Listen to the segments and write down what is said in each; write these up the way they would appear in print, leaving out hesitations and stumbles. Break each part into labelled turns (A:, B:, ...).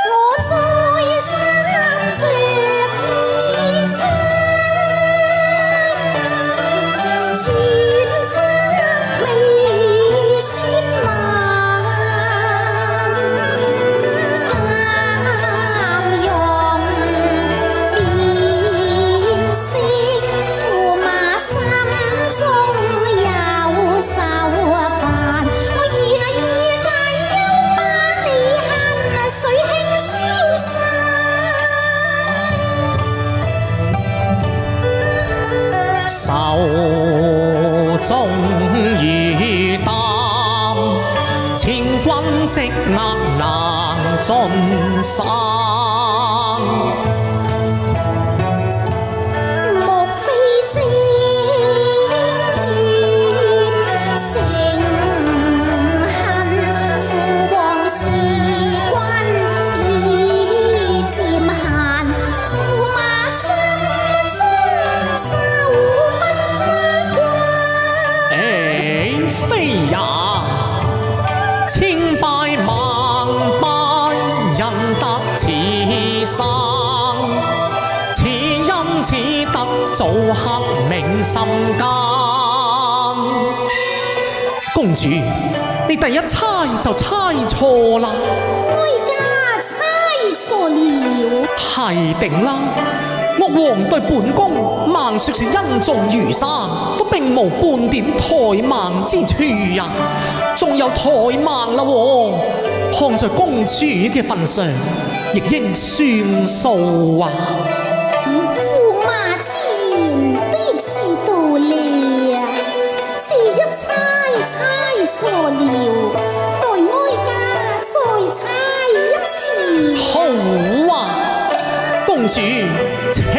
A: 我再三着衣衫，轉側微雪漫，啱用變色，駙馬心中有愁煩。我願意解憂把你恨，水輕消散。
B: 手中雨擔，千軍積壓難盡散。
A: 莫非正願成恨，父王時君已漸閒，駙馬心中愁不關。
B: 非也，千拜萬拜，人得此生，此因此德早刻銘心間。公主，你第一猜就猜錯啦，
A: 哀家猜錯了。
B: 係定啦。岳王對本宮萬說是恩重如山，都並無半點怠慢之處呀。仲有怠慢啦喎，看在公主嘅份上，亦應算數啊。
A: 駙馬之言都亦是道理啊，這一猜錯了，待哀家再猜一次。
B: 好啊，公主請。
A: 只見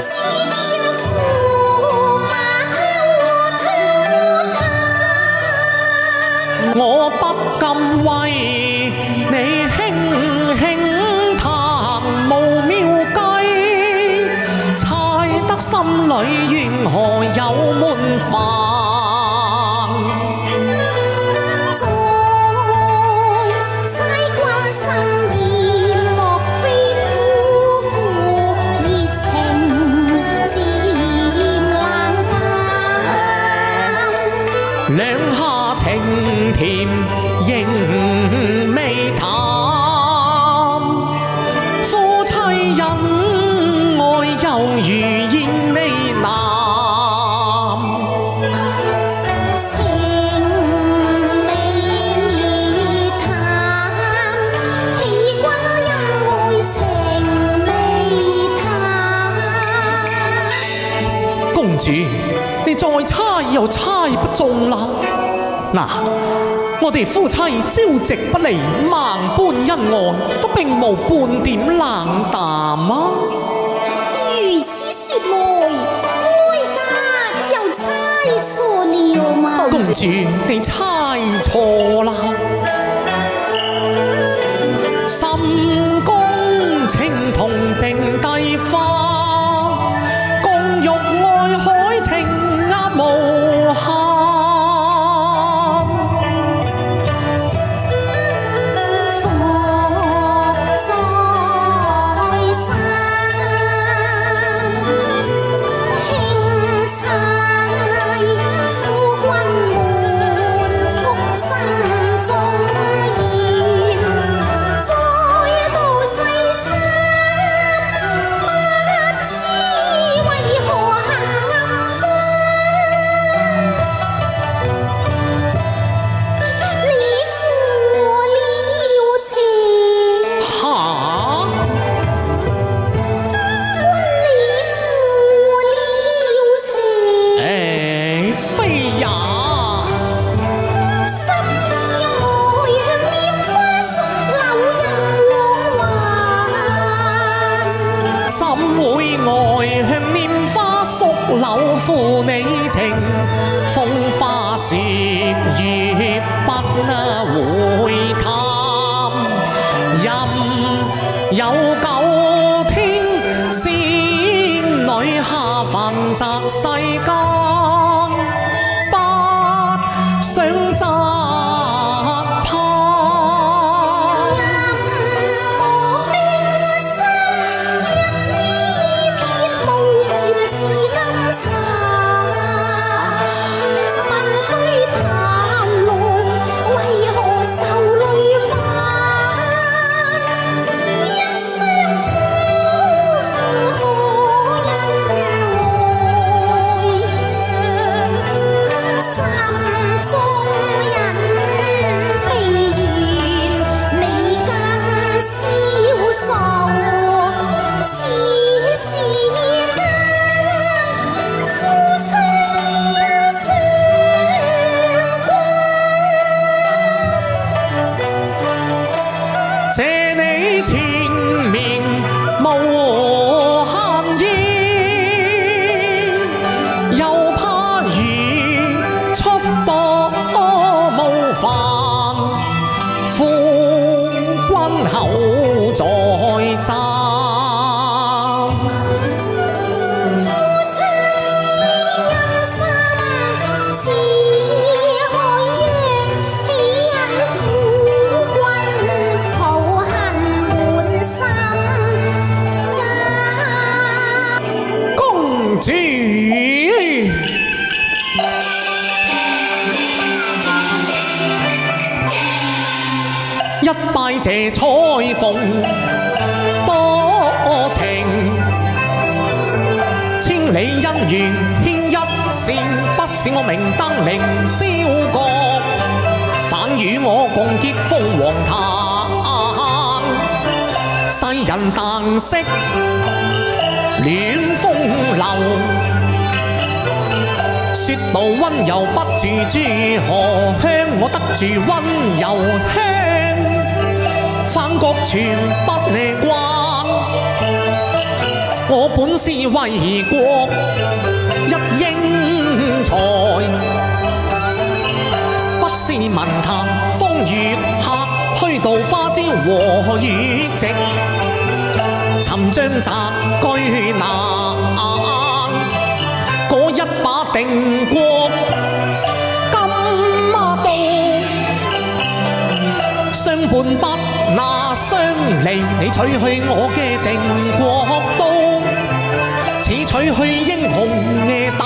A: 駙馬偷偷探，
B: 我不敢為你輕輕談無妙計，猜得心裏緣何有悶煩。
A: 再猜君心意，莫非夫婦熱情漸冷淡。
B: 兩下情甜仍未淡，夫妻恩愛猶如燕呢喃。
A: 情未淡，欺君恩愛情未淡。
B: 公主，你再猜又猜不中啦！嗱，我哋夫妻朝夕不離，萬般恩愛，都並無半點冷淡啊！
A: 如此說來，哀家又猜錯了嘛？
B: 公主，你猜錯啦！深宮青銅並蒂花，共玉愛海情壓無限。
A: 佛在山，輕猜夫君滿腹心中言，再度細參，不知為何恨暗分。你負了情，
B: 吓！
A: 君你負了情。
B: 非也，
A: 心意愛向拈花宿柳人往還。
B: 怎會愛向拈花宿柳負你情？風花雪月不會淡，任有九天仙女下凡擲世間，不想責盼。謝你前面無限意，又怕雨出多冒犯，夫君後再讚。主一拜謝彩鳳多情，千里姻緣牽一線，不使我明燈凌霄閣，反與我共結鳳凰壇。世人但識戀風流，說道溫柔不住珠河香，我得住溫柔鄉，翻國全不離慣。我本是為國一英才，不是文壇風月客，虛度花朝和月夕。尋章摘據難，嗰一把定國金刀，相伴不那相離，你取去我嘅定國刀，似取去英雄嘅膽，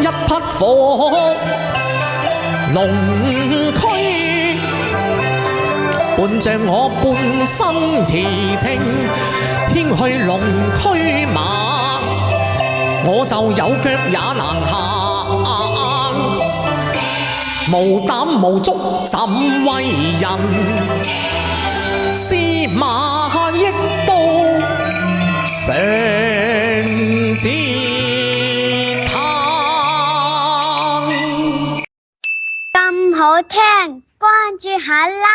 B: 一匹火龍驅。伴着我半生馳騁，牽去龍驅馬，我就有腳也難行，無膽無足怎為人？司馬益刀上紫檀。
C: 咁好聽，關注下啦！